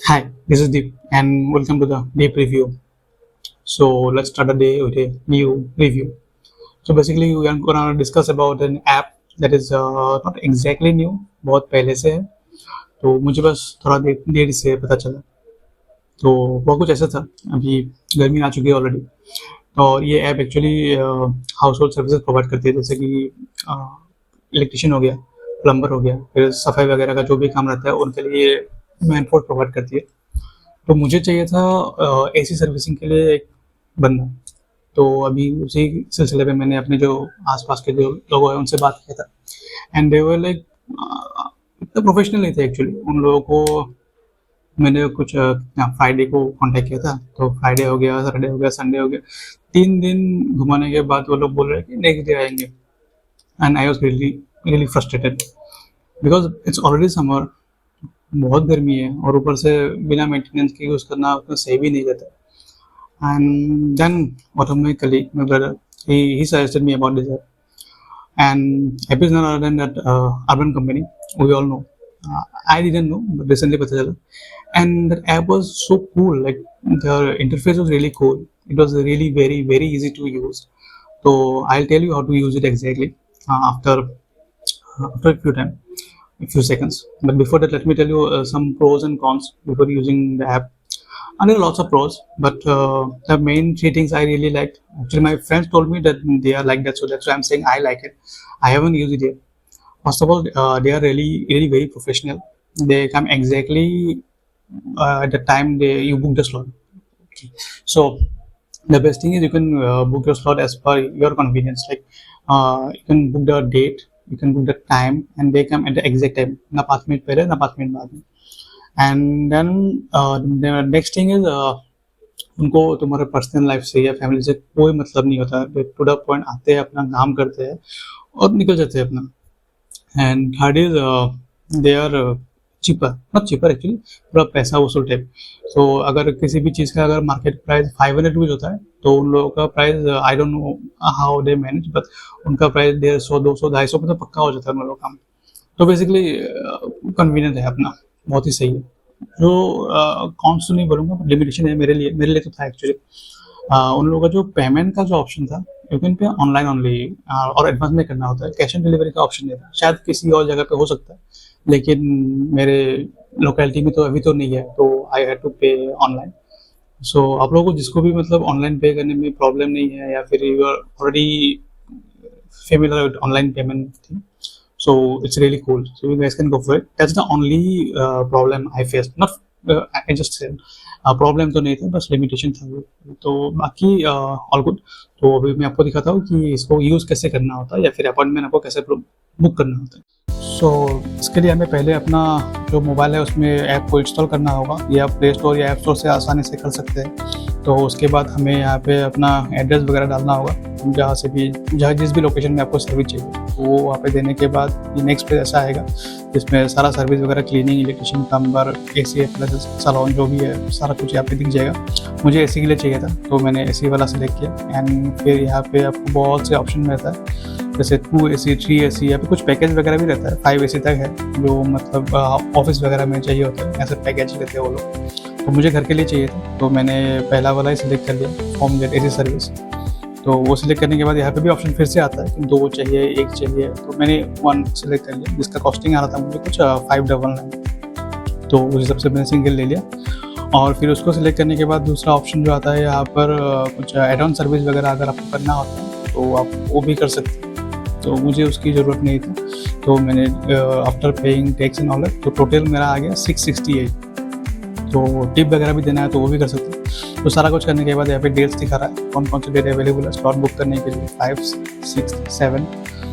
Hi, this is Deep, and welcome to the Deep Review. So let's start the day with a new review. So basically, we are gonna discuss about an app that is not exactly new, बहुत पहले से है. तो मुझे बस थोड़ा देर से पता चला. तो वो कुछ ऐसा था. अभी गर्मी आ चुकी है ऑलरेडी. और ये app actually house hold services provide करती है, जैसे कि इलेक्ट्रिशियन हो गया, प्लम्बर हो गया, फिर सफाई वगैरह का जो भी काम रहता है उनके लिए मैन फोर्स प्रोवाइड करती है. तो मुझे चाहिए था एसी सर्विसिंग के लिए एक बंदा. तो अभी उसी सिलसिले में मैंने अपने जो आसपास के जो लोग हैं उनसे बात किया था. एंड दे वर लाइक इतना प्रोफेशनल नहीं थे एक्चुअली. उन लोगों को मैंने कुछ फ्राइडे को कांटेक्ट किया था. तो फ्राइडे हो गया, सैटरडे हो गया, संडे हो गया, 3 दिन घुमाने के बाद वो लोग बोल रहे हैं कि नेक्स्ट डे आएंगे. And I was really really frustrated because it's already summer, बहुत गर्मी है और ऊपर से बिना मेंटेनेंस के यूज़ करना उतना सही भी नहीं रहता. And then one of my colleague, my brother, he suggested me about this app. And app is none other than that Urban Company. We all know. I didn't know, but recently पता चला. And that app was so cool. Like the interface was really cool. It was really very easy to use. So I'll tell you how to use it exactly after a few seconds. But before that, let me tell you some pros and cons before using the app. And there are lots of pros, but the main three things I really liked. Actually, my friends told me that they are like that, so that's why I'm saying I like it. I haven't used it yet. First of all, they are really very professional. They come exactly at the time you book the slot. Okay. So the best thing is you can book your slot as per your convenience. Like you can book the date, you can book the time, and they come at the exact time. Na 5 minute पहले, na 5 minute बाद में. And then next thing is उनको तुम्हारे personal life से या family से कोई मतलब नहीं होता. टू द पॉइंट आते हैं, अपना काम करते हैं और निकल जाते हैं अपना. And third is they are cheaper, not cheaper actually, पूरा पैसा वसूल टाइप. सो अगर किसी भी चीज़ का अगर मार्केट प्राइस 500 रुपीज़ होता है तो उन लोगों का price I don't know how they manage, but उनका प्राइस 150, 200, 250 में तो पक्का हो जाता है उन लोगों का काम. तो बेसिकली कन्वीनियंट है अपना, बहुत ही सही है. जो कॉन्स तो नहीं बोलूँगा, बट लिमिटेशन है मेरे लिए तो था एक्चुअली. उन लोगों का जो पेमेंट का जो ऑप्शन था, you can pay online only, और एडवांस में करना होता है. कैश ऑन डिलीवरी का ऑप्शन नहीं था. शायद किसी और जगह पे हो सकता है, लेकिन मेरे लोकेलिटी में तो अभी तो नहीं है, तो आई हैड टू पे ऑनलाइन. सो आप लोगों को जिसको भी मतलब ऑनलाइन पे करने में प्रॉब्लम नहीं है, या फिर you are already familiar with online payment thing, so it's really cool, so you guys can go for it. That's the only problem I faced. Not I just said problem तो नहीं था, बस limitation था वो. तो बाकी all good. तो अभी मैं आपको दिखाता हूँ कि इसको यूज़ कैसे करना होता है, या फिर अपॉइंटमेंट आपको कैसे बुक करना होता है. सो इसके लिए हमें पहले अपना जो मोबाइल है उसमें ऐप को इंस्टॉल करना होगा, या प्ले स्टोर या ऐप स्टोर से आसानी से कर सकते हैं. तो उसके बाद हमें यहाँ पे अपना एड्रेस वगैरह डालना होगा, जहाँ जिस भी लोकेशन में आपको सर्विस चाहिए. तो वो वहाँ पे देने के बाद ये नेक्स्ट पेज ऐसा आएगा, जिसमें सारा सर्विस वगैरह, cleaning, electrician, plumber, AC plus salon जो भी है सारा कुछ यहाँ पे दिख जाएगा. मुझे एसी के लिए चाहिए था, तो मैंने एसी वाला सेलेक्ट किया. एंड फिर यहाँ पे आपको बहुत से ऑप्शन रहता है, जैसे 2 AC, 3 AC, या फिर कुछ पैकेज वगैरह भी रहता है. 5 AC तक है, जो मतलब ऑफिस वगैरह में चाहिए होता है, ऐसे पैकेज रहते हैं वो लोग. तो मुझे घर के लिए चाहिए था, तो मैंने पहला वाला ही सिलेक्ट कर लिया, होम गेट एसी सर्विस. तो वो सिलेक्ट करने के बाद यहाँ पे भी ऑप्शन फिर से आता है कि 2 चाहिए, 1 चाहिए. तो मैंने 1 सिलेक्ट कर लिया, जिसका कॉस्टिंग आ रहा था मुझे कुछ 599. तो उस हिसाब से मैंने सिंगल ले लिया. और फिर उसको सिलेक्ट करने के बाद दूसरा ऑप्शन जो आता है यहाँ पर, कुछ एड ऑन सर्विस वगैरह अगर आपको करना होता है तो आप वो भी कर सकते हैं. तो मुझे उसकी ज़रूरत नहीं थी, तो मैंने after paying tax and all that, तो टोटल मेरा आ गया 668. तो टिप वगैरह भी देना है तो वो भी कर सकते हैं. तो सारा कुछ करने के बाद यहाँ पे डेट्स दिखा रहा है, कौन कौन से डेट अवेलेबल है स्लॉट बुक करने के लिए, 5, 6, 7.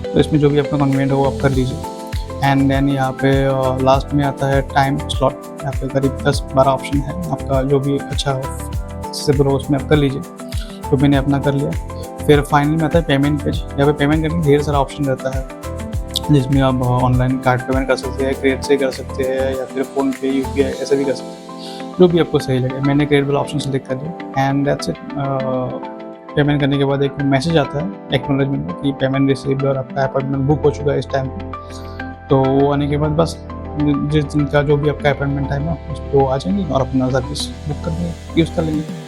तो इसमें जो भी आपका कन्वीनियंट हो वो आप कर लीजिए. एंड देन यहाँ पे लास्ट में आता है टाइम स्लॉट. यहाँ पे करीब 10-12 ऑप्शन है, आपका जो भी अच्छा हो एक्सेसिबल हो उसमें आप कर लीजिए. तो मैंने अपना कर लिया. फिर फाइनल में आता है पेमेंट पेज. यहाँ पे पेमेंट करने का ढेर सारा ऑप्शन रहता है, जिसमें आप ऑनलाइन कार्ड पेमेंट कर सकते हैं, क्रेडिट से कर सकते हैं, या फिर फ़ोन पे, UPI ऐसे भी कर सकते हैं, जो भी आपको सही लगे. मैंने क्रेडिट वाला ऑप्शन सेलेक्ट कर दिया. And that's it. पेमेंट करने के बाद एक मैसेज आता है एक्नॉलेजमेंट में कि पेमेंट रिसीव्ड और आपका अपॉइंटमेंट बुक हो चुका है इस टाइम पे. तो वो आने के बाद बस जिस दिन का जो भी आपका अपॉइंटमेंट टाइम है उसको आ जाएंगे और अपना सर्विस बुक कर देंगे, यूज़ कर लेंगे।